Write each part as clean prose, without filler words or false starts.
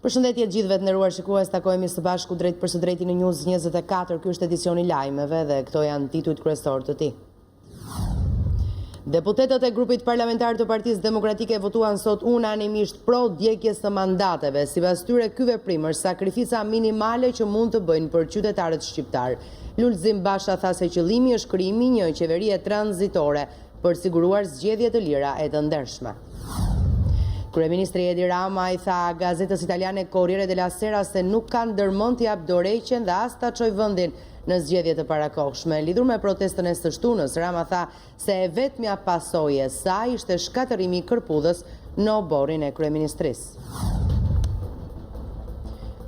Përshëndetje gjithëve të nderuar shikues, takohemi së bashku drejt për së drejti në News 24. Ky është edicioni Lajmeve dhe këto janë titujt kryesor të tij. Deputetët e grupit parlamentar të Partisë Demokratike votuan sot unanimisht pro djegjes së mandateve. Sipas tyre, ky veprim është sakrifica minimale që mund të bëjnë për qytetarët shqiptar. Lulzim Basha tha se qëllimi është krijimi një qeverie tranzitore për siguruar zgjedhje të lira e të ndershme. Kryeministri Edi Rama i tha gazetës italiane Corriere della Sera se nuk kanë ndërmend t'i jap dorëheqjen dhe as ta çojë vendin në zgjedhje të parakohshme. Lidhur me protestën e së shtunës, Rama tha se e vetmja pasojë e saj ishte shkatërimi i kërpudhës në oborrin e kryeministrisë.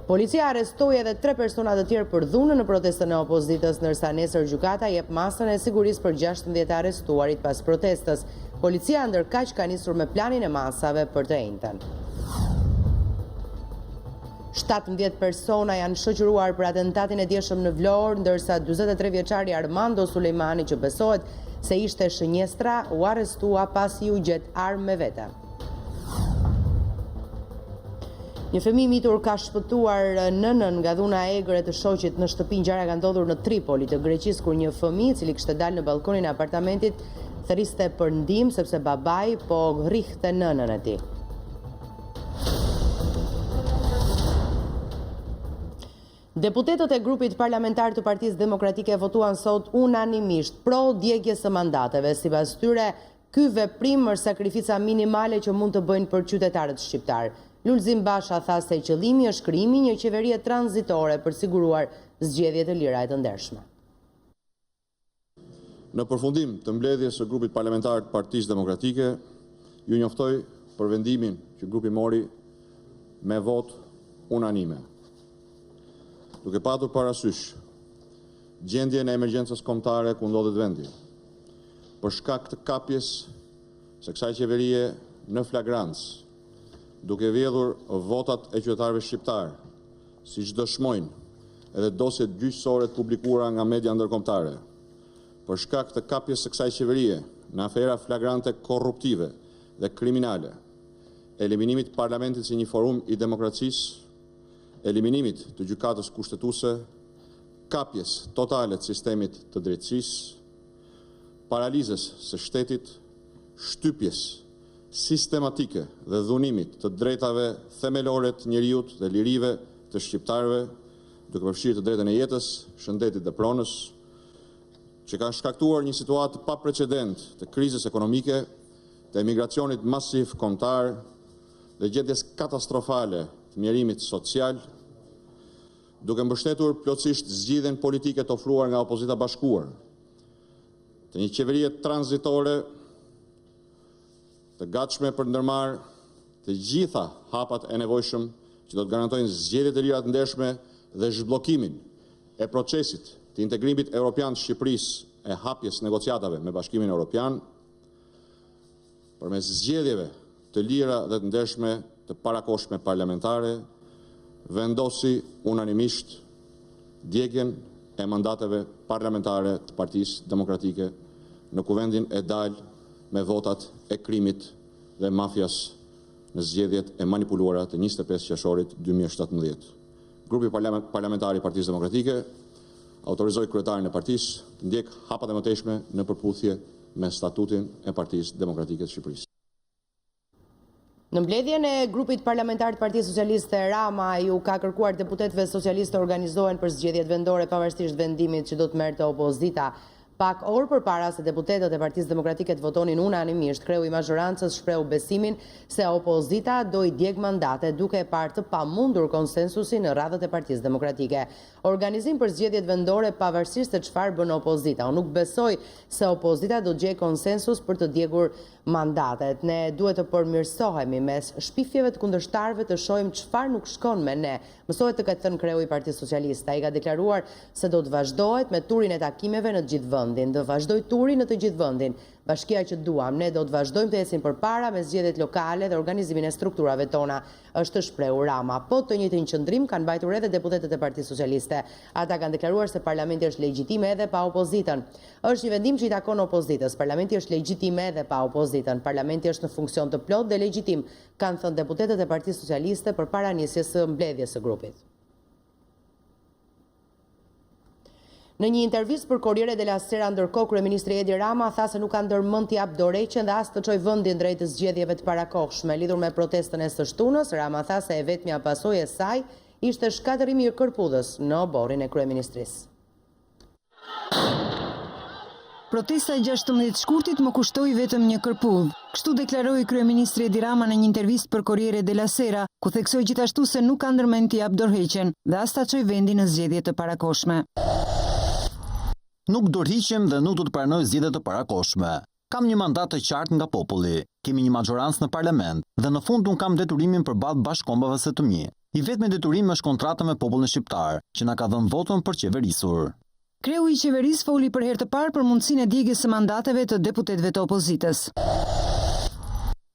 Policia arrestoi edhe 3 persona të tjerë për dhunën në protestën e opozitës, ndërsa nesër gjykata jep masën e sigurisë për 16 arrestuarit pas protestës. Policia ndërkaq ka nisur me planin e masave për të njëjtën. 17 persona janë shoqëruar për atentatin e dieshëm në Vlorë, ndërsa 43 vjeçari Armando Sulejmani, që besohet se ishte shënjestra, u arrestua pasi u gjet armë me vete. Një fëmijë mitur ka shpëtuar nënën nga dhuna e egër e të shoqit në shtëpi. Ngjarja ka ndodhur në Tripoli të Greqisë, kur një fëmijë i cili kishte dalë në balkonin e apartamentit thëriste për ndihmë sepse babai po rrihte nënën e tij. Deputetët e grupit parlamentar të Partisë Demokratike votuan sot unanimisht pro djegjes së mandateve. Sipas tyre, ky veprim është sakrifica minimale që mund të bëjnë për qytetarët shqiptar. Lulzim Basha tha se qëllimi është krijimi një qeverie tranzitore për siguruar zgjedhje të lira e të ndershme. Në përfundim të mbledhjes së grupit parlamentar të Partisë Demokratike, ju njoftoj për vendimin që grupi mori me votë unanime. Duke patur parasysh gjendjen e emergjencës kombëtare ku ndodhet vendi, për shkak të kapjes së kësaj qeverie në flagrancë, duke vjedhur votat e qytetarëve shqiptar, siç dëshmojnë edhe dosjet gjyqësore të publikuara nga media ndërkombëtare, për shkak të kapjes së kësaj qeverie në afera flagrante korruptive dhe kriminale, eliminimit të parlamentit si një forum i demokracisë, eliminimit të gjykatës kushtetuese, kapjes totale të sistemit të drejtësisë, paralizës së shtetit, shtypjes sistematike dhe dhunimit të drejtave themelore të njerëzit dhe lirive të shqiptarëve, duke përfshirë të drejtën e jetës, shëndetit dhe pronës, që kanë shkaktuar një situatë pa precedent të krizës ekonomike, të emigracionit masiv kombëtar dhe gjendjes katastrofale të mjerimit social, duke mbështetur plotësisht zgjidhjen politike të ofruar nga opozita bashkuar, të një qeverie tranzitore të gatshme për ndërmarrë të gjitha hapat e nevojshëm që do të garantojnë zgjedhje të lira të ndershme dhe zhbllokimin e procesit të integrimit evropian të Shqipërisë e hapjes negociatave me Bashkimin Evropian, përmes zgjedhjeve të lira dhe të ndershme të parakohshme parlamentare, vendosi unanimisht djegjen e mandateve parlamentare të Partisë Demokratike në kuvendin e dalë me votat e krimit dhe mafjas në zgjedhjet e manipuluara të 25 qershorit 2017. Grupi parlamentar i Partisë Demokratike autorizoi kryetarin e partisë të ndjek hapat e mëtejshme në përputhje me statutin e Partisë Demokratike të Shqipërisë. Në mbledhjen e grupit parlamentar të Partisë Socialiste, Rama ju ka kërkuar deputetëve socialistë të organizohen për zgjedhjet vendore pavarësisht vendimit që do të merrte opozita. Pak orë përpara se deputetët e Partisë Demokratike të votonin unanimisht, kreu i mazhorancës shprehu besimin se opozita do i djeg mandate, duke e parë të pamundur konsensusin në radhët e Partisë Demokratike. Organizim për zgjedhjet vendore pavarësisht se çfarë bën opozita. Unë nuk besoj se opozita do gjej konsensus për të djegur mandatet. Ne duhet të përmirësohemi mes shpifjeve të kundërshtarëve, të shohim çfarë nuk shkon me ne. Mësohet të ketë thënë kreu i Partisë Socialiste. Ai ka deklaruar se do të vazhdohet me turin e takimeve në të gjithë vendin, do vazhdoj turi në të gjithë vendin bashkia që duam. Ne do të vazhdojmë të ecim përpara me zgjedhjet lokale dhe organizimin e strukturave tona, është shprehur Rama. Po të njëjtin qëndrim kanë mbajtur edhe deputetët e Partisë Socialiste. Ata kanë deklaruar se parlamenti është legjitim edhe pa opozitën. Është një vendim që i takon opozitës. Parlamenti është legjitim edhe pa opozitën. Parlamenti është në funksion të plot dhe legjitim, kanë thënë deputetët e Partisë Socialiste përpara nisjes së mbledhjes së grupit. Në një intervistë për Corriere della Sera, ndërkohë kryeministri Edi Rama tha se nuk ka ndërmend t'i jap dorëheqjen dhe as të çojë vendin drejt zgjedhjeve të parakohshme. Lidhur me protestën e së shtunës, Rama tha se e vetmja pasojë e saj ishte shkatërimi i kërpudhës në oborrin e kryeministrisë. Protesta e 16 shkurtit më kushtoi vetëm një kërpudh. Kështu deklaroi kryeministri Edi Rama në një intervistë për Corriere della Sera, ku theksoi gjithashtu se nuk ka ndërmend t'i jap dorëheqjen dhe as ta çojë vendin në zgjedhje të parakohshme. Nuk dorëhiqem dhe nuk do të pranoj zgjedhje të parakohshme. Kam një mandat të qartë nga populli, kemi një majorancë në parlament dhe në fund unë kam deturimin përballë bashkëkombëve të mi. I vetmi deturim është kontrata me popullin shqiptar, që na ka dhënë votën për qeverisur. Kreu i qeverisë foli për herë të parë për mundësinë e djegjes së mandateve të deputetëve të opozitës.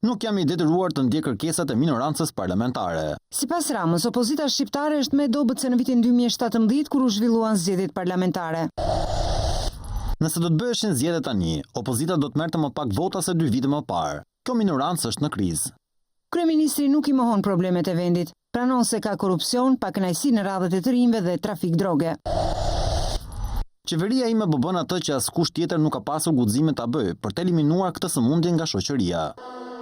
Nuk jam i detyruar të ndjek kërkesat e minorancës parlamentare. Sipas Ramës, opozita shqiptare është më e dobët se në vitin 2017 kur u zhvilluan zgjedhjet parlamentare. Nëse do të bëheshin zgjedhjet tani, opozita do të merrte më pak vota se 2 vite më parë. Kjo minorancë është në krizë. Kryeministri nuk i mohon problemet e vendit. Pranon se ka korrupsion, pakënaqësi në radhët e të rinjve dhe trafik droge. Qeveria ime bën atë që askush tjetër nuk ka pasur guxime ta bëjë për të eliminuar këtë sëmundje nga shoqëria.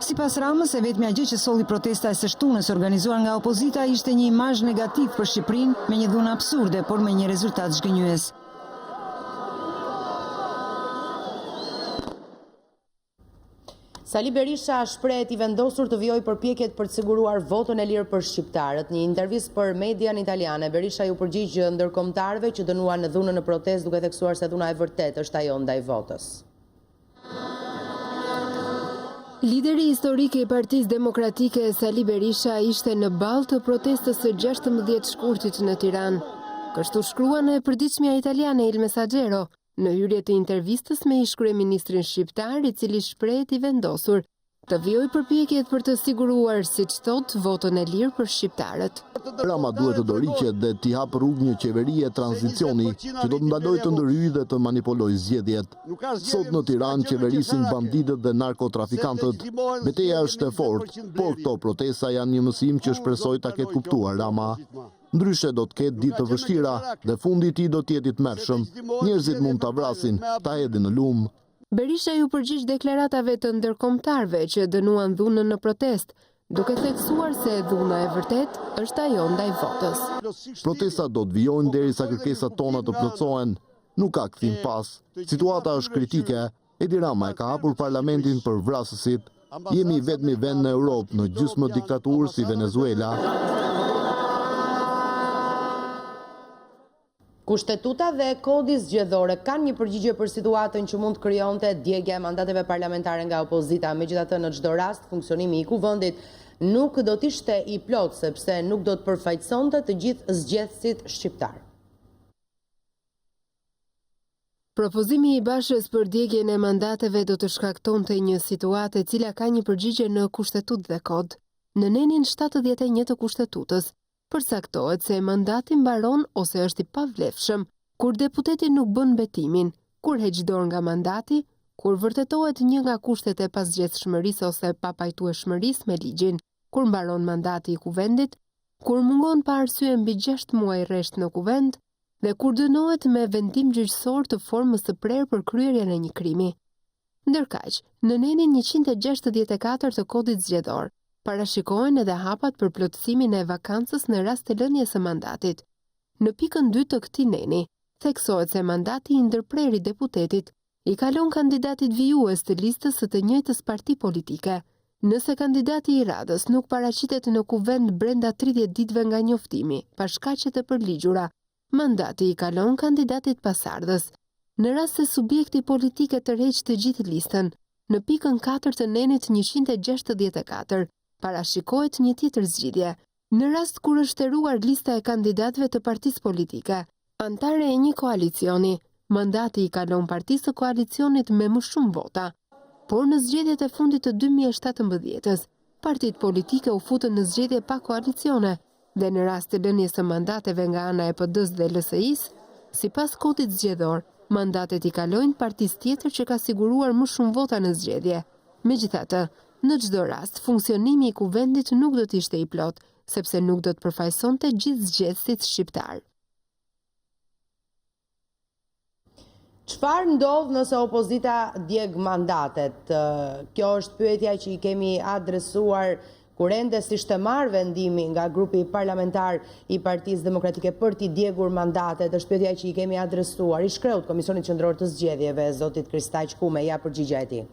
Sipas Ramës, e vetmja gjë që solli protesta e së shtunës organizuar nga opozita ishte një imazh negativ për Shqipërinë me një dhunë absurde, por me një rezultat zgënjyes. Sali Berisha shprehet i vendosur të vijojë përpjekjet për të siguruar votën e lirë për shqiptarët. Një intervistë për median italiane, Berisha ju përgjigj ndërkombëtarëve që dënuan në dhunën në protestë duke theksuar se dhuna e vërtetë është ajo ndaj votës. Lideri historik i Partisë Demokratike Sali Berisha ishte në balë të protestës së 16 shkurtit në Tiranë. Kështu shkrua në e përditshmja italiane Il Messaggero, në hyrje të intervistës me ish-kryeministrin shqiptar, i cili shprehet i vendosur të vijojë përpjekjet për të siguruar, siç thotë, votën e lirë për shqiptarët. Rama duhet të dorëhiqet dhe t'i hap rrugë një qeverie tranzicioni që do të ndalojë të ndërhyjë dhe të manipulojë zgjedhjet. Sot në Tiranë qeverisin banditët dhe narkotrafikantët. Betejë është e fortë, por këto protesta janë një mësim që shpresoj ta ketë kuptuar Rama. Ndryshe do të ketë ditë të vështira dhe fundi i tij do të jetë i tmerrshëm. Njerëzit mund ta vrasin, ta hedhin në lumë. Berisha ju përgjigj deklaratave të ndërkombëtarëve që dënuan dhunën në protestë, duke theksuar se dhuna e vërtet është ajo ndaj votës. Protestat do të vijojnë derisa kërkesat tona të plotësohen. Nuk ka kthim pas. Situata është kritike. Edi Rama e ka hapur parlamentin për vrasësit. Jemi vetmi vend në Europë në gjysmë diktaturë si Venezuela. Kushtetuta dhe kodi zgjedhore kanë një përgjigje për situatën që mund të krijonte djegja e mandateve parlamentare nga opozita. Megjithatë, në çdo rast, funksionimi i kuvendit nuk do të ishte i plot sepse nuk do të përfaqësonte të gjithë zgjedhësit shqiptar. Propozimi i Bashës për djegjen e mandateve do të shkaktonte një situatë e cila ka një përgjigje në kushtetutë dhe kod. Në nenin 71 të kushtetutës, përcaktohet se mandati mbaron ose është i pavlefshëm kur deputeti nuk bën betimin, kur heq dorë nga mandati, kur vërtetohet një nga kushtet e pasgjetshmërisë ose papajtueshmërisë me ligjin, kur mbaron mandati i kuvendit, kur mungon pa arsye mbi 6 muaj rresht në kuvend dhe kur dënohet me vendim gjyqësor të formës së prerë për kryerjen e një krimi. Ndërkaq, në nenin 164 të kodit zgjedhor, parashikohen edhe hapat për plotësimin e vakancës në rast të lënies së mandatit. Në pikën 2 të këtij neni, theksohet se mandati i ndërprerë i deputetit i kalon kandidatit vijues të listës së të njëjtës parti politike. Nëse kandidati i radhës nuk paraqitet në kuvend brenda 30 ditëve nga njoftimi, pa shkaqe të përligjura, mandati i kalon kandidatit pasardhës. Në rast se subjekti politik e tërheq të gjithë listën, në pikën 4 të nenit 164, parashikohet një tjetër zgjidhje. Në rast kur është theruar lista e kandidatëve të partisë politike, antare e një koalicioni, mandati i kalon partisë së koalicionit me më shumë vota. Por në zgjedhjet e fundit të 2017-s, partitë politike u futën në zgjedhje pa koalicione dhe në rast të lënies së mandateve nga ana e PD-s dhe LSI-s, sipas kodit zgjedhor, mandatet i kalojnë partisë tjetër që ka siguruar më shumë vota në zgjedhje. Megjithatë, në çdo rast, funksionimi i kuvendit nuk do të ishte i plot, sepse nuk do të përfaqësonte gjithë zgjedhësit shqiptar. Çfarë ndodh nëse opozita djeg mandatet? Kjo është pyetja që i kemi adresuar kur ende si ishte marrë vendimi nga grupi parlamentar i Partisë Demokratike për t'i djegur mandatet, është pyetja që i kemi adresuar i shkreut Komisionit Qendror të Zgjedhjeve, zotit Kristaj Kume, ja përgjigja e tij.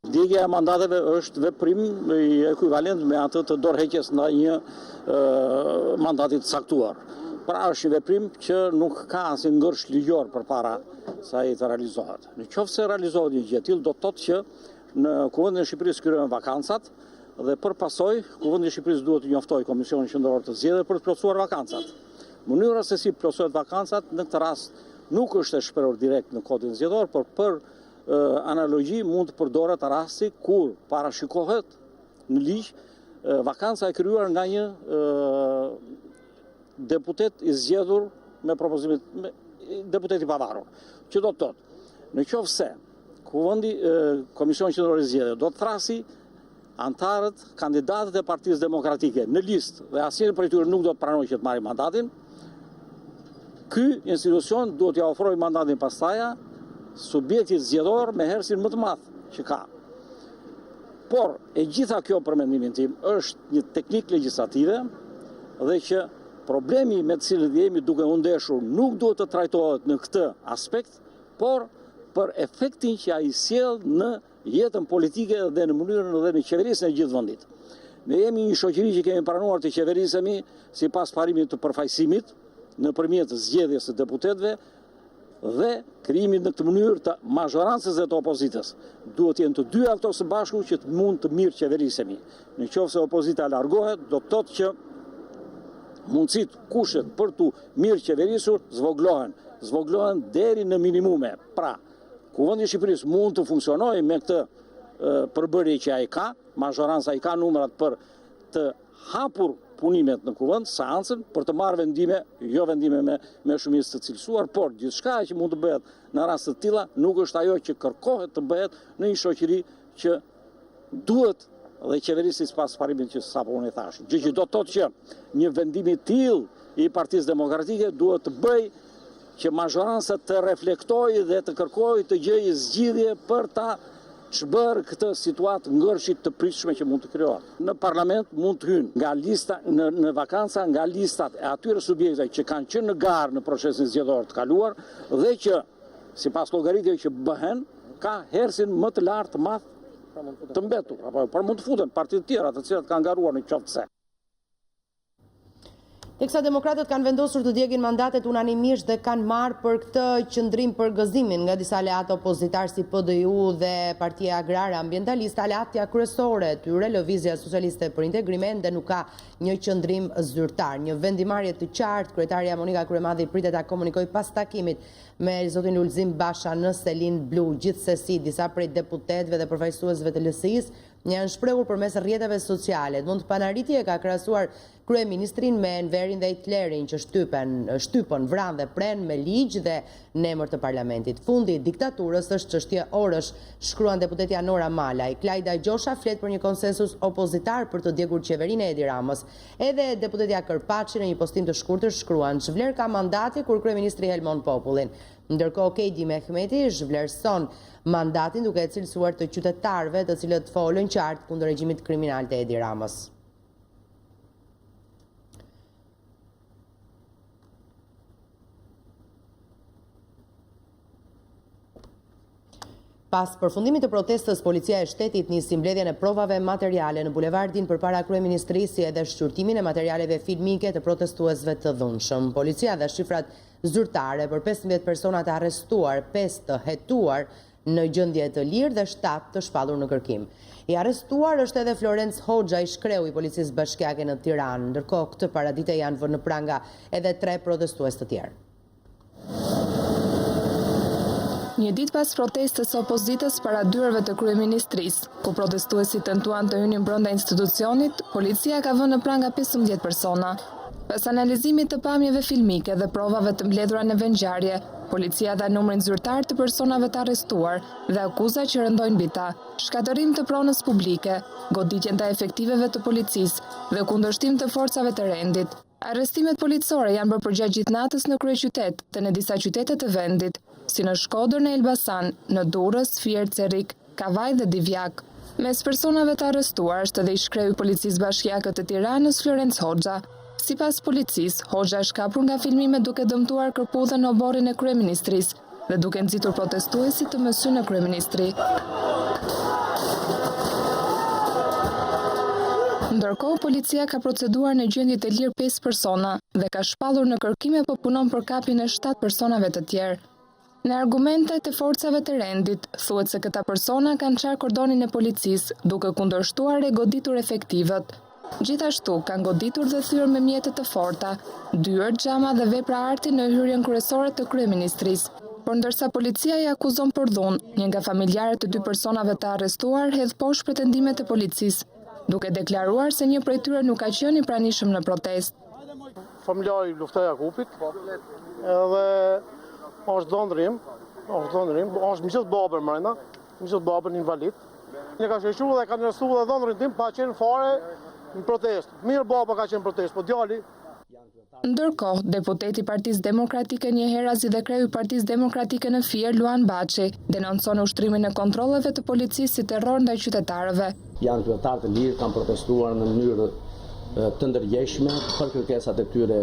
Djegja e mandateve është veprim i ekuivalent me atë të dorëheqjes ndaj një mandati të caktuar. Pra është një veprim që nuk ka asnjë ngërsh ligjor përpara sa ai të realizohet. Në qoftë se realizohet një gjë e tillë, do të thotë që në Kuvendin e Shqipërisë kryen vakancat dhe për pasoj Kuvendi i Shqipërisë duhet të njoftojë Komisionin Qendror të Zgjedhjeve për të plotësuar vakancat. Mënyra se si plotësohet vakancat në këtë rast nuk është e shprehur direkt në kodin zgjedhor, por për analogji mund të përdoret rasti kur parashikohet në ligj vakanca e krijuar nga një deputet i zgjedhur me propozimin deputet i pavarur. Që do të thotë, në qoftë se Komisioni Qendror i Zgjedhjeve do të thrasi antarët, kandidatët e Partisë Demokratike në listë dhe asnjëri prej tyre nuk do të pranojë që të marrë mandatin, ky institucion duhet t'ia ofrojë mandatin pastaja subjektit zgjedhor me hersin më të madh që ka. Por e gjitha kjo për mendimin tim është një teknikë legjislative dhe që problemi me të cilin jemi duke u ndeshur nuk duhet të trajtohet në këtë aspekt, por për efektin që ai sjell në jetën politike dhe në mënyrën dhe në qeverisjen e gjithë vendit. Ne jemi një shoqëri që kemi pranuar të qeverisemi sipas parimit të përfaqësimit nëpërmjet zgjedhjes së deputetëve dhe krijimit në këtë mënyrë të mazhorancës dhe të opozitës. Duhet jenë të dyja këto së bashku që të mund të mirë qeverisemi. Në qoftë se opozita largohet, do të thotë që mundësit kushet për të mirë qeverisur zvoglohen deri në minimume. Pra, Kuvendi i Shqipërisë mund të funksionojë me këtë përbërje që ai ka, mazhoranca i ka numrat për të hapur punimet në kuvend, seancën, për të marrë vendime, jo vendime me shumicë të cilësuar, por gjithçka që mund të bëhet në raste të tilla nuk është ajo që kërkohet të bëhet në një shoqëri që duhet dhe qeverisi sipas parimit që sapo unë thash. Gjë që do të thotë që një vendim i tillë i Partisë Demokratike duhet të bëjë që mazhoranca të reflektojë dhe të kërkojë të gjejë zgjidhje për ta çbërë këtë situatë ngërshit të pritshme që mund të krijohet. Në parlament mund të hynë nga lista në vakanca nga listat e atyre subjekteve që kanë qenë në garë në procesin zgjedhor të kaluar dhe që sipas llogaritjeve që bëhen ka hersin më të lartë të madh të mbetur, apo por mund të futen partitë të tjera të cilat kanë garuar në qoftë se. Teksa demokratët kanë vendosur të djegin mandatet unanimisht dhe kanë marrë për këtë qëndrim për gëzimin nga disa aleatë opozitar si PDU dhe Partia Agrare Ambientaliste, aleatja kryesore e tyre, Lëvizja Socialiste për Integrim, dhe nuk ka një qëndrim zyrtar. Një vendimarrje të qartë, kryetaria Monika Kryemadhi pritet ta komunikojë pas takimit me zotin Lulzim Basha në Selin Blu. Gjithsesi, disa prej deputetëve dhe përfaqësuesve të LSI-s janë shprehur përmes rrjeteve sociale. Edmund Panariti e ka krahasuar kryeministrin me Enverin dhe Hitlerin që shtypën, vranë dhe pren me ligj dhe në emër të parlamentit. Fundi i diktaturës është çështje orësh, shkruan deputetja Nora Malaj. Klajda Gjosha flet për një konsensus opozitar për të djegur qeverinë e Edi Ramës. Edhe deputetja Kërpaçi në një postim të shkurtër shkruan: "Ç'vlerë ka mandati kur kryeministri helmon popullin?" Ndërkohë Kejdi Mehmeti zhvlerëson mandatin duke e cilësuar të qytetarëve të cilët folën qartë kundër regjimit kriminal të Edi Ramës. Pas përfundimit të protestës, policia e shtetit nisi mbledhjen e provave materiale në bulevardin përpara kryeministrisë edhe shqyrtimin e materialeve filmike të protestuesve të dhunshëm. Policia dhe shifrat zyrtare për 15 persona të arrestuar, 5 të hetuar në gjendje të lirë dhe 7 të shpallur në kërkim. I arrestuar është edhe Florenc Hoxha, i shkreu i policisë bashkiake në Tiranë. Ndërkohë këtë paradite janë vënë në pranga edhe 3 protestues të tjerë. Një ditë pas protestës së opozitës para dyerve të kryeministrisë, ku protestuesit tentuan të hynin brenda institucionit, policia ka vënë në pranga 15 persona. Pas analizimit të pamjeve filmike dhe provave të mbledhura në vendngjarje, policia dha numrin zyrtar të personave të arrestuar dhe akuza që rëndojnë mbi ta, shkatërim të pronës publike, goditje ndaj efektiveve të policisë dhe kundërshtim të forcave të rendit. Arrestimet policore janë bërë përgjatë gjithë natës në kryeqytet dhe në disa qytete të vendit, si në Shkodër, në Elbasan, në Durrës, Fier, Cerrik, Kavaj dhe Divjak. Mes personave të arrestuar është edhe i shkreu i policisë bashkiake të Tiranës, Florenc Hoxha. Sipas policisë, Hoxha është kapur nga filmime duke dëmtuar kërpudhën në oborrin e kryeministrisë dhe duke nxitur protestuesit të mësy në kryeministri. Ndërkohë, policia ka proceduar në gjendje të lirë 5 persona dhe ka shpallur në kërkime po punon për kapjen e 7 personave të tjerë. Në argumentet e forcave të rendit, thuhet se këta persona kanë qarë kordonin e policisë, duke kundërshtuar e goditur efektivët. Gjithashtu, kanë goditur dhe thyrë me mjetet të forta, dyer, xhama dhe vepra arti në hyrjen kryesore të kryeministrisë. Por ndërsa policia i akuzon për dhunë, një nga familjarët të 2 personave të arrestuar hedh poshtë pretendimet e policisë, duke deklaruar se një prej tyre nuk ka qenë i pranishëm në protestë. Familjari i Luftoj Jakupit, edhe është dhëndrim, është mëqyet babër mrena, mëqyet babër invalid. Një ka shequr dhe ka nërësu dhe dhëndrin tim pa qenë fare në protestë. Mirë baba ka qenë protestë, po djali. Ndërkohë, deputeti i Partisë Demokratike njëherazi dhe kreu i Partisë Demokratike në Fier, Luan Baçi, denoncon ushtrimin e kontrolleve të policisë si terror ndaj qytetarëve. Janë qytetarë të lirë, kanë protestuar në mënyrë të ndërgjegjshme për kërkesat e tyre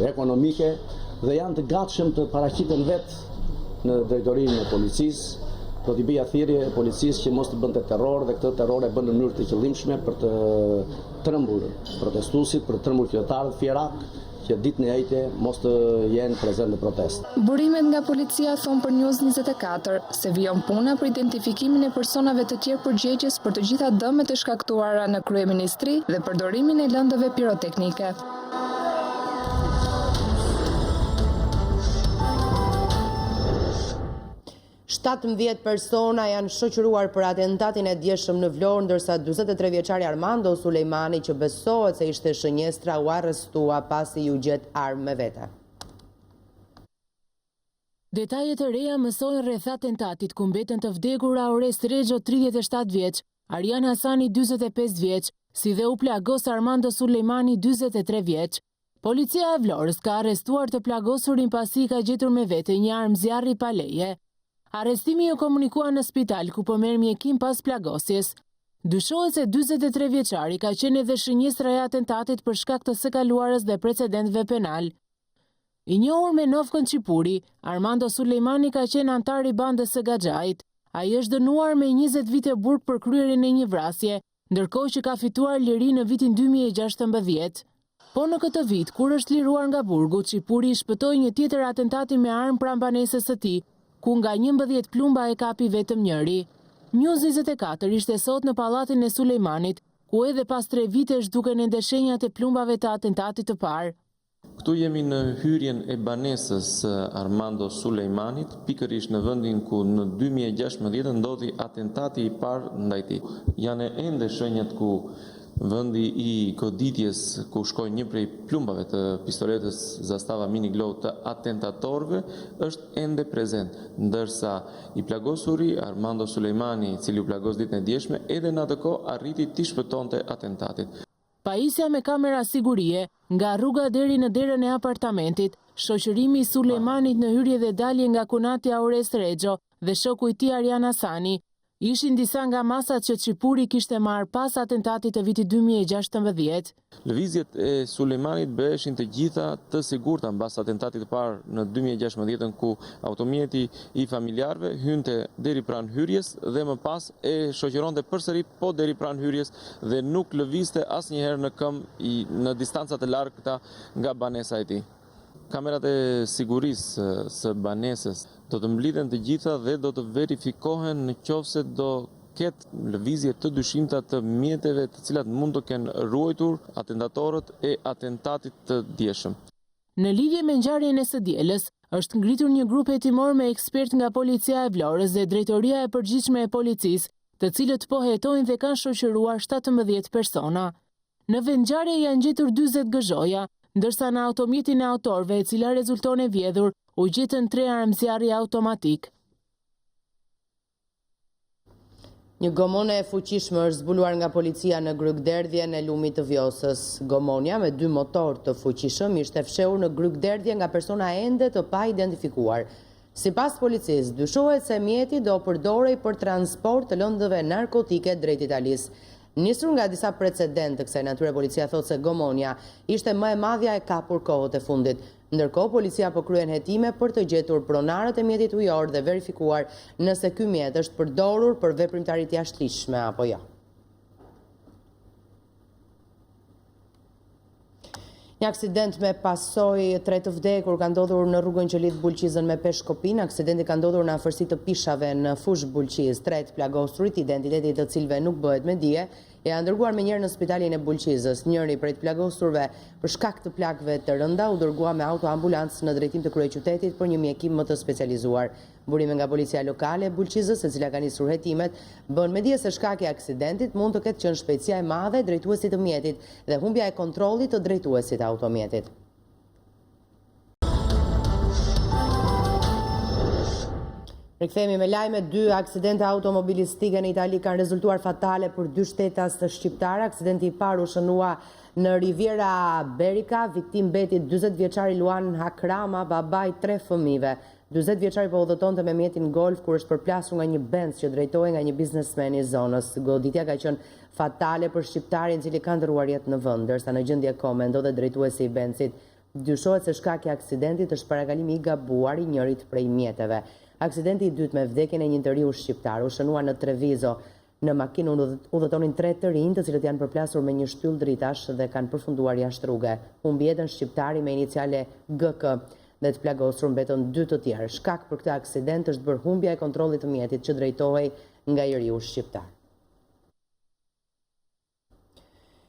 ekonomike dhe janë të gatshëm të paraqiten vetë në drejtorinë e policisë. Do t'i bëja thirrje policisë që mos të bënte terror dhe këtë terror e bën në mënyrë të qëllimshme për të trembur protestuesit, për të trembur qytetarët fierak që ditën e ejte mos të jenë prezent në protestë. Burimet nga policia thon për News24 se vijon puna për identifikimin e personave të tjerë përgjegjës për të gjitha dëmet e shkaktuara në kryeministri dhe përdorimin e lëndëve piroteknike. Shtatëmbëdhjetë persona janë shoqëruar për atentatin e djeshëm në Vlorë, ndërsa 43 vjeçari Armando Sulejmani, që besohet se ishte shënjestra, u arrestua pasi ju gjet armë me vete. Detajet e reja mësojnë rreth atentatit ku mbeten të vdekur Aures Rexho 37 vjeç, Arjan Hasani 45 vjeç, si dhe u plagos Armando Sulejmani 43 vjeç. Policia e Vlorës ka arrestuar të plagosurin pasi ka gjetur me vete një armë zjarri pa leje. Arrestimi u komunikua në spital ku po merr mjekim pas plagosjes. Dyshohet se 43 vjeçari ka qenë edhe shënjestra e atentatit për shkak të së kaluarës dhe precedentëve penal. I njohur me Novkën Çipuri, Armando Sulejmani ka qenë antar i bandës së Gaxhait. Ai është dënuar me 20 vite burg për kryerjen e një vrasje, ndërkohë që ka fituar liri në vitin 2016. Po në këtë vit, kur është liruar nga burgu, Çipuri shpëtoi një tjetër atentati me armë pranë banesës së tij, ku nga 11 plumba e kapi vetëm njëri. News24 ishte sot në pallatin e Sulejmanit, ku edhe pas 3 vitesh duken ende shenjat e plumbave të atentatit të parë. Këtu jemi në hyrjen e banesës Armando Sulejmanit, pikërisht në vendin ku në 2016 ndodhi atentati i parë ndaj tij. Janë ende shenjat ku vendi i goditjes ku shkoi një prej plumbave të pistoletës Zastava Mini Glow të atentatorëve është ende prezent, ndërsa i plagosuri Armando Sulejmani, i cili u plagos ditën e djeshme, edhe në atë kohë arriti t'i shpëtonte atentatit. Pajisja me kamera sigurie nga rruga deri në derën e apartamentit, shoqërimi i Sulejmanit në hyrje dhe dalje nga kunati Aures Rexho dhe shoku i tij Arjan Hasani ishin disa nga masat që Çipuri kishte marrë pas atentatit të vitit 2016. Lëvizjet e Sulejmanit beheshin të gjitha të sigurta mbas atentatit të parë në 2016 ku automjeti i familjarëve hynte deri pranë hyrjes dhe më pas e shoqëronte përsëri po deri pranë hyrjes dhe nuk lëvizte asnjëherë në këmbë në distanca të largëta nga banesa e tij. Kamerat e sigurisë së banesës do të mblidhen të gjitha dhe do të verifikohen në qoftë do ketë lëvizje të dyshimta të mjeteve të cilat mund të kenë ruajtur atentatorët e atentatit të djeshëm. Në lidhje me ngjarjen e së dielës, Është ngritur një grup hetimor me ekspert nga policia e Vlorës dhe drejtoria e përgjithshme e policisë, të cilët po hetojnë dhe kanë shoqëruar 17 persona. Në vendngjarje janë gjetur 40 gëzhoja, ndërsa në automjetin e autorëve, e cila rezulton e vjedhur, u gjetën 3 armëzjarje automatik. Një gomone e fuqishme është zbuluar nga policia në Grykderdhjen e Lumit të Vjosës. Gomonja me 2 motor të fuqishëm ishte fshehur në Grykderdhje nga persona ende të pa identifikuar. Sipas policisë, dyshohet se mjeti do përdorej për transport të lëndëve narkotike drejt Italisë. Nisur nga disa precedent të kësaj natyre, policia thotë se gomonja ishte më e madhja e kapur kohët e fundit. Ndërkohë, policia po kryen hetime për të gjetur pronarët e mjetit ujor dhe verifikuar nëse ky mjet është përdorur për veprimtari të jashtëligjshme apo jo. Një aksident me pasojë 3 të vdekur ka ndodhur në rrugën që lidh Bulqizën me Peshkopin. Aksidenti ka ndodhur në afërsi të pishave në fush Bulqiz. 3 plagosurit, identiteti të cilëve nuk bëhet me dije, janë dërguar me njërë në spitalin e Bulqizës. Njëri prej të plagosurve për shkak të plagëve të rënda u dërgua me autoambulancë në drejtim të kryeqytetit për një mjekim më të specializuar. Burime nga policia lokale e Bulqizës, e cila ka nisur hetimet, bën me dije se shkaki i aksidentit mund të ketë qenë shpejtësia e madhe e drejtuesit të mjetit dhe humbja e kontrollit të drejtuesit të automjetit. Rikthehemi me lajme. 2 aksidente automobilistike në Itali kanë rezultuar fatale për 2 shtetas të shqiptare. Aksidenti i parë u shënua në Riviera Berica, viktim beti 40 vjeçari Luan Hakrama, babai 3 fëmijëve. 40 vjeçari po udhëtonte me mjetin Golf kur është përplasur nga një Benz që drejtohej nga një biznesmen i zonës. Goditja ka qenë fatale për shqiptarin i cili ka ndërruar jetë në vend, ndërsa në gjendje kome ndodhet drejtuesi i Benzit. Dyshohet se shkaki i aksidentit është parakalimi i gabuar i njërit prej mjeteve. Aksidenti i dytë me vdekjen e një njeriu shqiptar u shënua në Treviso. Në makinë udhëtonin 3 të rinj, të cilët janë përplasur me një shtyll dritash dhe kanë përfunduar jashtë rruge. Humbi jetën shqiptari me iniciale GK dhe të plagosur mbetën 2 të tjerë. Shkak për këtë aksident është bërë humbja e kontrollit të mjetit që drejtohej nga njeriu shqiptar.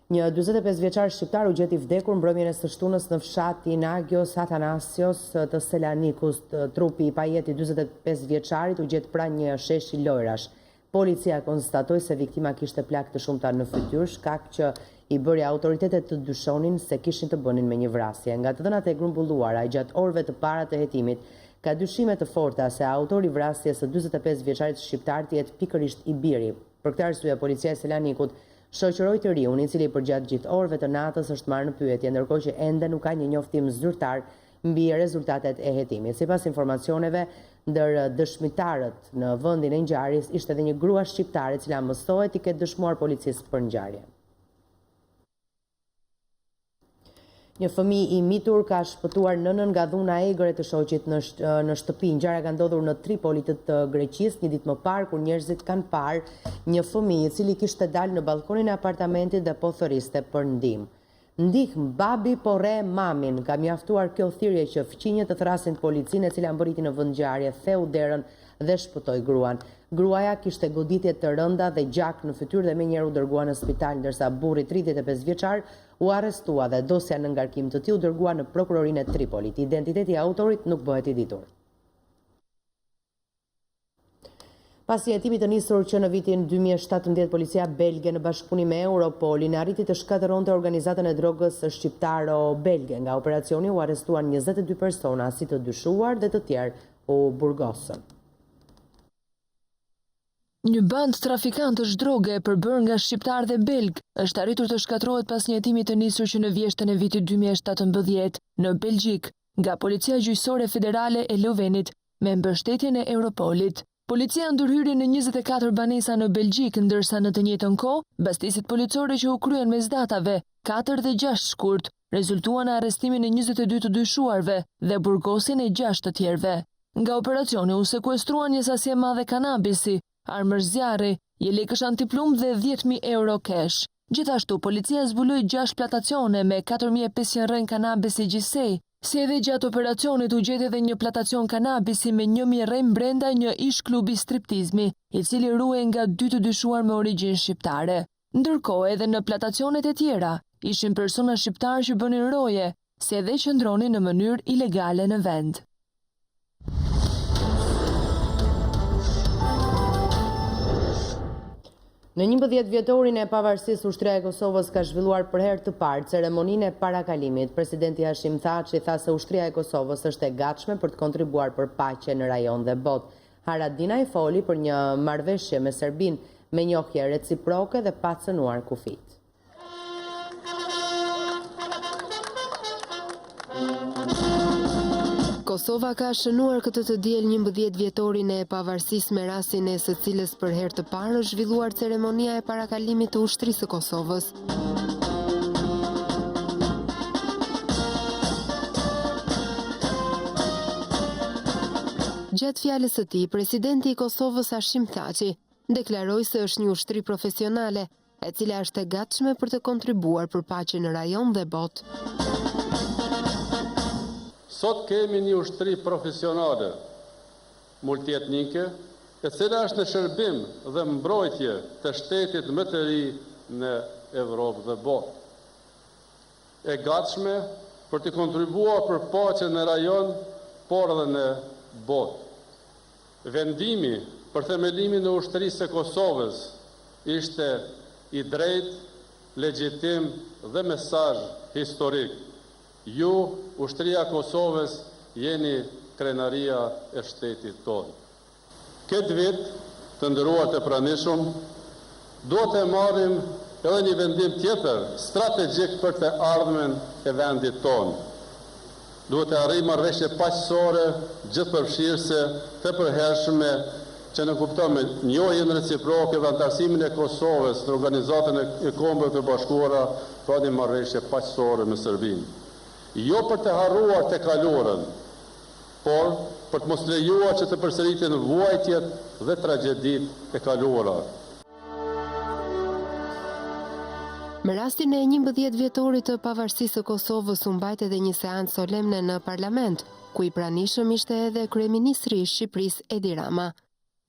Një 45 vjeçar shqiptar u gjeti vdekur mbrëmjen e së shtunës në fshatin Agios Athanasios të Selanikut. Trupi i pajeti 45 vjeçarit u gjet pranë një sheshi lojrash. Policia konstatoi se viktima kishte plagë të shumta në fytyrë, shkak që i bëri autoritetet të dyshonin se kishin të bënin me një vrasje. Nga të dhënat e grumbulluara gjatë orëve të para të hetimit, ka dyshime të forta se autori i vrasjes së 45 vjeçarit shqiptar të jetë pikërisht i biri. Për këtë arsye, policia e Selanikut shoqëroi të riun, i cili përgjatë gjithë orëve të natës është marrë në pyetje, ndërkohë që ende nuk ka një njoftim zyrtar mbi rezultatet e hetimit. Sipas informacioneve, ndër dëshmitarët në vendin e ngjarjes ishte edhe një grua shqiptare e cila mësohet i ketë dëshmuar policisë për ngjarjen. Një fëmijë i mitur ka shpëtuar nënën nga dhuna e egër e të shoqit në shtëpi. Ngjarja ka ndodhur në Tripoli të Greqisë, një ditë më parë kur njerëzit kanë parë një fëmijë i cili kishte dalë në balkonin e apartamentit dhe po thëriste për ndihmë. Ndihmë, babi po rre mamin. Ka mjaftuar kjo thirrje që fqinjet të thrasin policinë, e cila mbërriti në vend ngjarje, theu derën dhe shpëtoi gruan. Gruaja kishte goditje të rënda dhe gjak në fytyrë dhe menjëherë u dërgua në spital, ndërsa burri 35 vjeçar u arrestua dhe dosja në ngarkim të tij u dërgua në prokurorinë e Tripolit. Identiteti i autorit nuk bëhet i ditur. Pasi hetimit të nisur që në vitin 2017, policia belge në bashkëpunim me Europolin arriti të shkatëronte organizatën e drogës shqiptaro-belge. Nga operacioni u arrestuan 22 persona, si të dyshuar dhe të tjerë u burgosën. Një band trafikantësh droge e përbërë nga shqiptar dhe belg është arritur të shkatërrohet pas një hetimi të nisur që në vjeshtën e vitit 2017 në Belgjik nga Policia Gjyqësore Federale e Lovenit me mbështetjen e Europolit. Policia ndërhyri në 24 banesa në Belgjik, ndërsa në të njëjtën kohë, bastisit policore që u kryen mes datave 4 dhe 6 shkurt rezultuan në arrestimin e 22 të dyshuarve dhe burgosin e 6 të tjerëve. Nga operacioni u sekuestruan një sasi e madhe kanabisi, armër zjarri, lekësh antiplumb dhe 10.000 euro cash. Gjithashtu, policia zbuloi 6 platacione me 4.500 rrën kanabisi gjithsej, si edhe gjatë operacionit u gjet edhe një platacion kanabisi me 1.000 rrën brenda një ish klubi striptizmi, i cili ruhej nga 2 të dyshuar me origjinë shqiptare. Ndërkohë edhe në platacionet e tjera, ishin persona shqiptarë që bënin roje, si edhe qëndronin në mënyrë ilegale në vend. Në 11 vjetorin e pavarësisë, ushtria e Kosovës ka zhvilluar për herë të parë ceremoninë e parakalimit. Presidenti Hashim Thaçi tha se ushtria e Kosovës është e gatshme për të kontribuar për paqe në rajon dhe botë. Haradinaj foli për një marrëveshje me Serbinë me njohje reciproke dhe pa cënuar kufit. Kosova ka shënuar këtë të diel 11 vjetorin e pavarësisë me rastin e së cilës për herë të parë është zhvilluar ceremonia e parakalimit të ushtrisë së Kosovës. Gjatë fjalës së tij, presidenti i Kosovës Hashim Thaçi deklaroi se është një ushtri profesionale, e cila është e gatshme për të kontribuar për paqen në rajon dhe botë. Sot kemi një ushtri profesionale, multietnike, e cila është në shërbim dhe mbrojtje të shtetit më të ri në Evropë dhe botë. E gatshme për të kontribuar për paqen në rajon, por edhe në botë. Vendimi për themelimin e ushtrisë së Kosovës ishte i drejtë, legjitim dhe mesazh historik. Ju, ushtria Kosovës, jeni krenaria e shtetit tonë. Këtë vit, të nderuar të pranishëm, do të marrim edhe një vendim tjetër strategjik për të ardhmen e vendit tonë. Duhet të arrijmë marrëveshje paqësore, gjithëpërfshirëse, të përhershme, që në kupton me njohjen reciproke dhe antarësimin e Kosovës në Organizatën e Kombeve të Bashkuara, pra një marrëveshje paqësore me Serbinë. Jo për të harruar të kaluarën, por për të mos lejuar që të përsëriten vuajtjet dhe tragjeditë e kaluara. Me rastin e 11 vjetorit të pavarësisë së Kosovës u mbajt edhe një seancë solemne në parlament, ku i pranishëm ishte edhe kryeministri i Shqipërisë Edi Rama.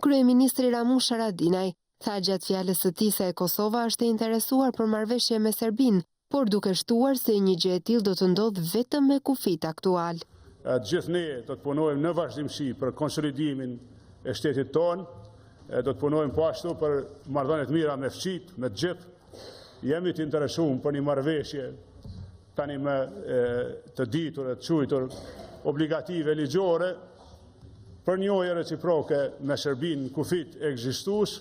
Kryeministri Ramush Haradinaj tha gjatë fjalës së tij se Kosova është e interesuar për marrëveshje me Serbinë, por duke shtuar se një gjë e tillë do të ndodhë vetëm me kufit aktual. Gjithë ne do të punojmë në vazhdimsi për konsolidimin e shtetit tonë, do të punojmë po ashtu për marrëdhënie të mira me fqit, me të gjithë. Jemi të interesuar për një marrëveshje tani më të ditur e të quajtur obligative ligjore për njohje reciproke me Serbinë kufit ekzistues.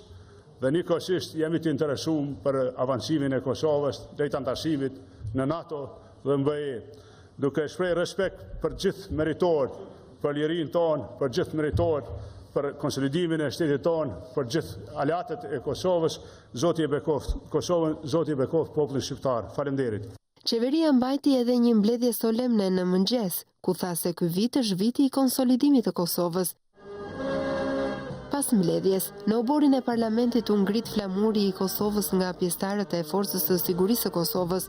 Dhe njëkohësisht jemi të interesuar për avancimin e Kosovës drejt antarësimit në NATO dhe MBE, duke shprehur respekt për gjithë meritorët, për lirinë tonë, për gjithë meritorët, për konsolidimin e shtetit tonë, për gjithë aleatët e Kosovës. Zoti e bekoft Kosovën, Zoti e bekoft popullin shqiptar. Faleminderit. Qeveria mbajti edhe një mbledhje solemne në mëngjes, ku tha se ky vit është viti i konsolidimit të Kosovës. Pas mbledhjes, në oborin e parlamentit u ngrit flamuri i Kosovës nga pjesëtarët e Forcës së Sigurisë së Kosovës,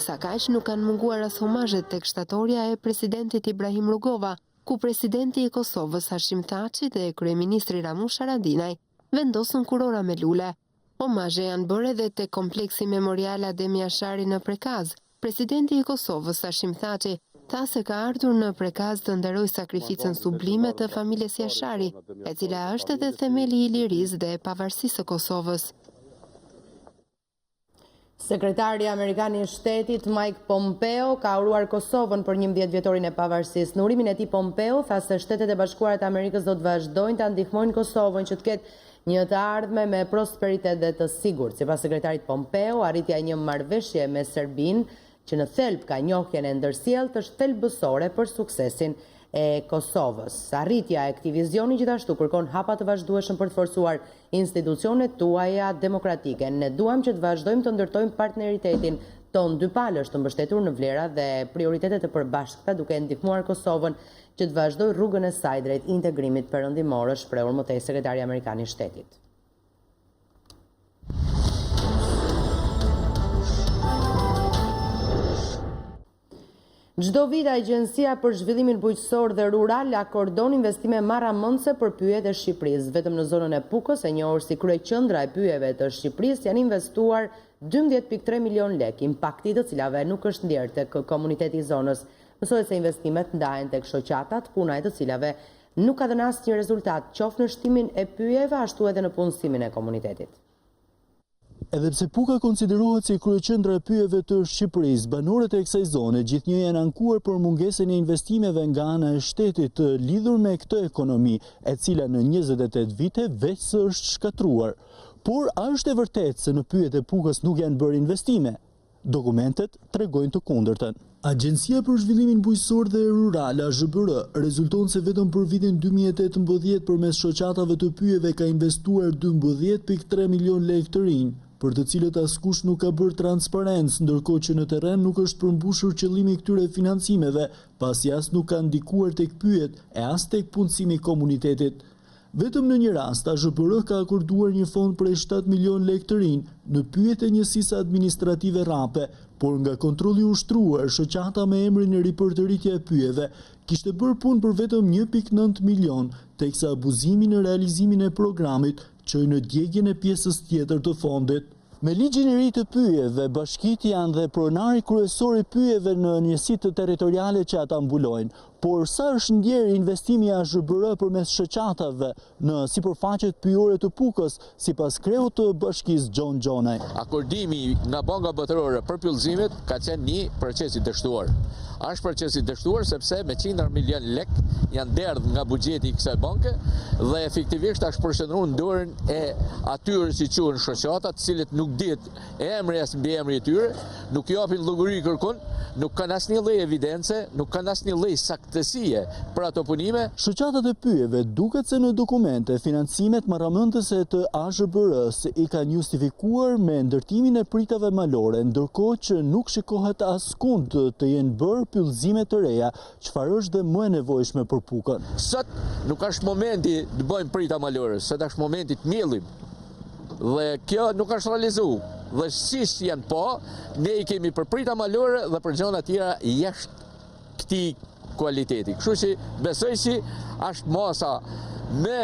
sa kaq nuk kanë munguar as homazhet tek shtatorja e presidentit Ibrahim Rugova, ku presidenti i Kosovës Hashim Thaçi dhe kryeministri Ramush Haradinaj vendosën kurora me lule. Homazhe janë bërë edhe tek kompleksi memorial Adem Jashari në Prekaz. Presidenti i Kosovës Hashim Thaçi tha se ka ardhur në Prekaz të nderojë sakrificën sublime të familjes Jashari, e cila është edhe themeli i lirisë dhe pavarësisë së Kosovës. Sekretari Amerikan i Shtetit Mike Pompeo ka uruar Kosovën për 11 vjetorin e pavarësisë. Në urimin e tij Pompeo tha se Shtetet e Bashkuara të Amerikës do të vazhdojnë ta ndihmojnë Kosovën që të ketë një të ardhme me prosperitet dhe të sigurt. Sipas sekretarit Pompeo, arritja e një marrëveshje me Serbinë që në thelb ka njohjen e ndërsjellët është thelbësore për suksesin e Kosovës. Arritja e këtij vizioni gjithashtu kërkon hapa të vazhdueshëm për të forcuar institucionet tuaja demokratike. Ne duam që të vazhdojmë të ndërtojmë partneritetin ton dypalësh të mbështetur në vlera dhe prioritetet të përbashkëta, duke ndihmuar Kosovën që të vazhdojë rrugën e saj drejt integrimit perëndimor, është shprehur më tej sekretari amerikan i Shtetit. Çdo vit Agjencia për Zhvillimin Bujqësor dhe Rural akordon investime marramëndse për pyjet e Shqipërisë. Vetëm në zonën e Pukës, e njohur si kryeqendra e pyjeve të Shqipërisë, janë investuar 12.3 milion lek, impakti të cilave nuk është ndjerë tek komuniteti i zonës. Mësohet se investimet ndahen tek shoqatat, puna e të cilave nuk ka dhënë asnjë rezultat, qoftë në shtimin e pyjeve ashtu edhe në punësimin e komunitetit. Edhe pse Puka konsiderohet si kryeqendra e pyjeve të Shqipërisë, banorët e kësaj zone gjithnjë janë ankuar për mungesën e investimeve nga ana e shtetit të lidhur me këtë ekonomi, e cila në 28 vite veç se është shkatruar. Por a është e vërtetë se në pyjet e Pukës nuk janë bërë investime? Dokumentet tregojnë të kundërtën. Agjencia për Zhvillimin Bujqësor dhe Rural, AZBR, rezulton se vetëm për vitin 2018 përmes shoqatave të pyjeve ka investuar 12.3 milion lekë të rinj, për të cilët askush nuk ka bërë transparencë, ndërkohë që në terren nuk është përmbushur qëllimi i këtyre financimeve, pasi as nuk ka ndikuar tek pyjet e as tek punësimi i komunitetit. Vetëm në një rast, AZBR ka akorduar një fond prej 7 milion lekë të rinj në pyjet e njësisë administrative rape, por nga kontrolli ushtruar, shoqata me emrin e ripërtëritja e pyjeve kishte bërë punë për vetëm 1.9 milion, teksa abuzimi në realizimin e programit çoi në djegjen e pjesës tjetër të fondit. Me ligjin e ri të pyjeve, bashkitë janë dhe pronari kryesor i pyjeve në njësitë territoriale që ata mbulojnë. Por sa është ndjerë investimi i AZBR përmes shoqatave në sipërfaqet pyjore të Pukës, sipas kreut të bashkisë Gjon Gjonaj. Akordimi nga Banka Botërore për pyllëzimet ka qenë një proces i dështuar. Është proces i dështuar sepse me 100 milion lek janë derdhë nga buxheti i kësaj banke dhe efektivisht është përshëndruar në dorën e atyre si quhen shoqata, të cilët nuk dihet emri as mbi emri i tyre, nuk japin llogari kërkon, nuk kanë asnjë lloj evidence, nuk kanë asnjë lloj saktësie për ato punime. Shoqatat e pyjeve duket se në dokumente financimet marramëndëse të AZBR-s i kanë justifikuar me ndërtimin e pritave malore, ndërkohë që nuk shikohet askund të jenë bërë pyllëzime të reja, çfarë është dhe më e nevojshme për Pukën. Sot nuk është momenti të bëjmë prita malore, sot është momenti të miellim. Dhe kjo nuk është realizuar. Dhe siç janë po, ne i kemi për prita malore dhe për gjëra tjera jashtë këtij kualiteti. Kështu që besoj se është masa më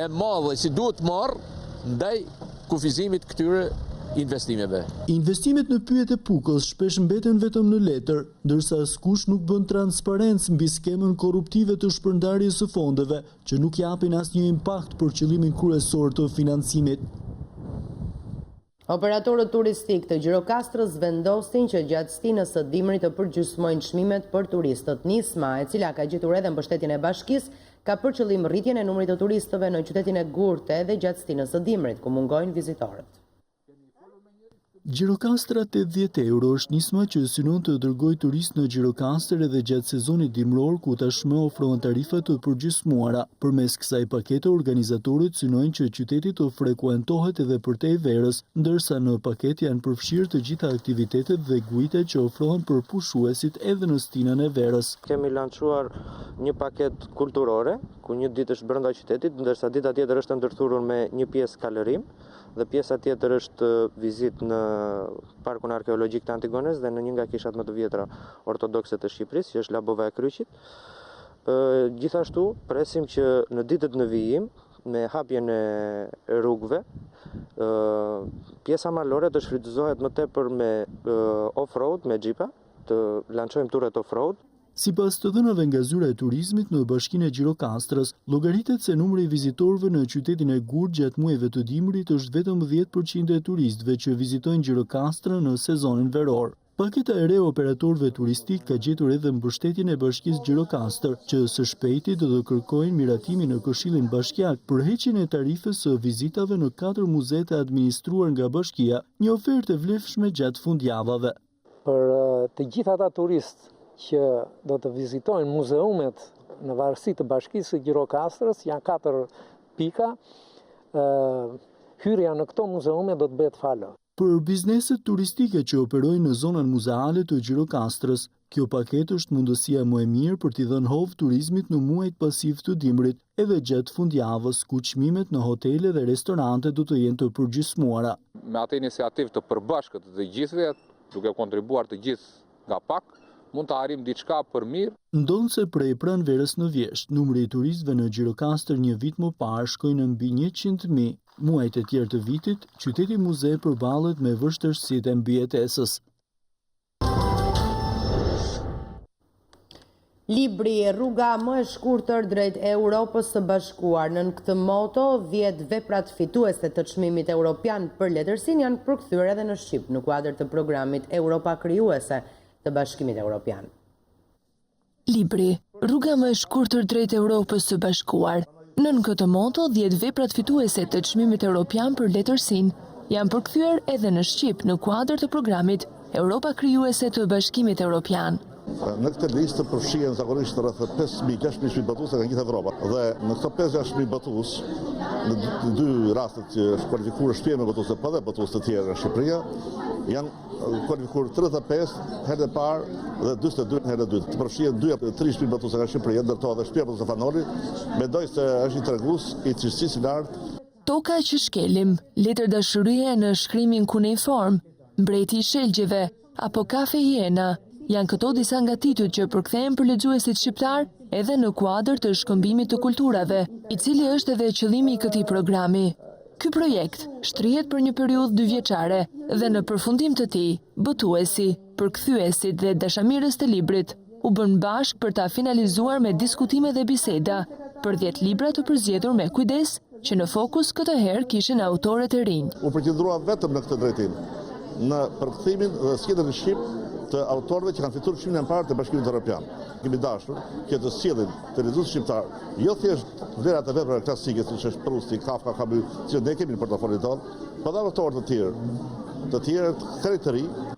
e madhe që duhet marrë ndaj kufizimit këtyre investimeve. Investimet në pyjet e Pukës shpesh mbeten vetëm në letër, ndërsa askush nuk bën transparencë mbi skemën korruptive të shpërndarjes së fondeve, që nuk japin asnjë impakt për qëllimin kryesor të financimit. Operatorët turistik të Gjirokastrës vendosin që gjatë stinës së dimrit të përgjysmojnë çmimet për turistët. Nisma, e cila ka gjetur edhe mbështetjen e bashkisë, ka për qëllim rritjen e numrit të turistëve në qytetin e Gurte dhe gjatë stinës së dimrit, ku mungojnë vizitorët. Gjirokastra 80 euro është nisma që synon të dërgojë turist në Gjirokastër edhe gjatë sezonit dimror, ku tashmë ofrohen tarifa të përgjysmuara. Përmes kësaj pakete, organizatorët synojnë që qyteti të frekuentohet edhe përtej verës, ndërsa në paketë janë përfshirë të gjitha aktivitetet dhe guidet që ofrohen për pushuesit edhe në stinën e verës. Kemi lançuar një paketë kulturore, ku një ditë është brenda qytetit, ndërsa dita tjetër është ndërthurur me një pjesë kalërim, dhe pjesa tjetër është vizitë në Parkun Arkeologjik të Antigones dhe në një nga kishat më të vjetra ortodokse të Shqipërisë, që është Labova e Kryqit. Gjithashtu, presim që në ditët në vijim, me hapjen e rrugëve, pjesa malore të shfrytëzohet më tepër me off-road, me xhipa, të lançojmë turet off-road. Sipas të dhënave nga zyra e turizmit në bashkinë e Gjirokastrës, llogaritet se numri i vizitorëve në qytetin e Gurtë gjatë muajve të dimrit është vetëm 10% e turistëve që vizitojnë Gjirokastrën në sezonin veror. Paketa e re operatorëve turistik ka gjetur edhe mbështetjen e bashkisë Gjirokastër, që së shpejti do të kërkojnë miratimin në Këshillin Bashkiak për heqjen e tarifës së vizitave në 4 muzeet e administruar nga bashkia, një ofertë e vlefshme gjatë fundjavave. Për të gjithë ata turistë që do të vizitojnë muzeumet në varësi të bashkisë së Gjirokastrës, janë 4 pika. Hyrja në këto muzeume do të bëhet falë. Për bizneset turistike që operojnë në zonën muzeale të Gjirokastrës, kjo paketë është mundësia më e mirë për t'i dhënë hovë turizmit në muajt pasiv të dimrit, edhe gjatë fundjavës, ku çmimet në hotele dhe restorante do të jenë të përgjysmuara. Me atë iniciativë të përbashkët të gjithëve, duke kontribuar të gjithë nga pak, mund të arrim diçka për mirë. Ndonë se prej pranverës në Vjesht, numri i turistëve në Gjirokastër një vit më parë shkoi në mbi 100.000. Muajt e tjerë të vitit, qyteti muze përballet me vështirësitë e mbijetesës. Libri Rruga më e shkurtër drejt Europës së Bashkuar. Nën këtë moto, 10 veprat fituese të çmimit evropian për letërsinë janë përkthyer edhe në shqip në kuadër të programit Europa Krijuese të Bashkimit Evropian. Libri Rruga më e shkurtër drejt Europës së Bashkuar. Nën këtë moto, 10 veprat fituese të çmimit evropian për letërsinë janë përkthyer edhe në shqip në kuadër të programit Europa Krijuese të Bashkimit Evropian. Në këtë listë përfshihen zakonisht rreth 5.000-6.000 batuese nga gjithë Evropa. Dhe në këto 5.000-6.000 batues, në dy rastet që është kualifikuar shtëpia me batuese pa dhe batues të tjerë në Shqipëri, janë kualifikuar 35 herë e parë dhe 42 herë e dytë. Të përfshihen 2-3 batuese nga Shqipëria, ndërtohet edhe shtëpia batuese Fanoli, mendoj se është një tregues i cilësisë lartë. Toka që shkelim, letër dashurie në shkrimin kuneiform, mbreti i shelgjeve apo kafe hiena, janë këto disa nga titujt që përkthehen për lexuesit shqiptar edhe në kuadër të shkëmbimit të kulturave, i cili është edhe qëllimi i këtij programi. Ky projekt shtrihet për një periudhë 2 vjeçare dhe në përfundim të tij, botuesi, përkthyesit dhe dashamirës të librit u bën bashkë për ta finalizuar me diskutime dhe biseda për 10 libra të përzgjedhur me kujdes, që në fokus këtë herë kishin autorët e rinj. U përqendrua vetëm në këtë drejtim, në përkthimin dhe sjelljen në shqip të autorëve që kanë fituar çmimin e parë të Bashkimit Evropian. Kemi dashur që të sjellin të lexuesit shqiptar, jo thjesht vlerat të veprave klasike siç është Prusti, Kafka, Camus, që ne kemi në portofolin tonë, por edhe autorë të tjerë të karakteristikë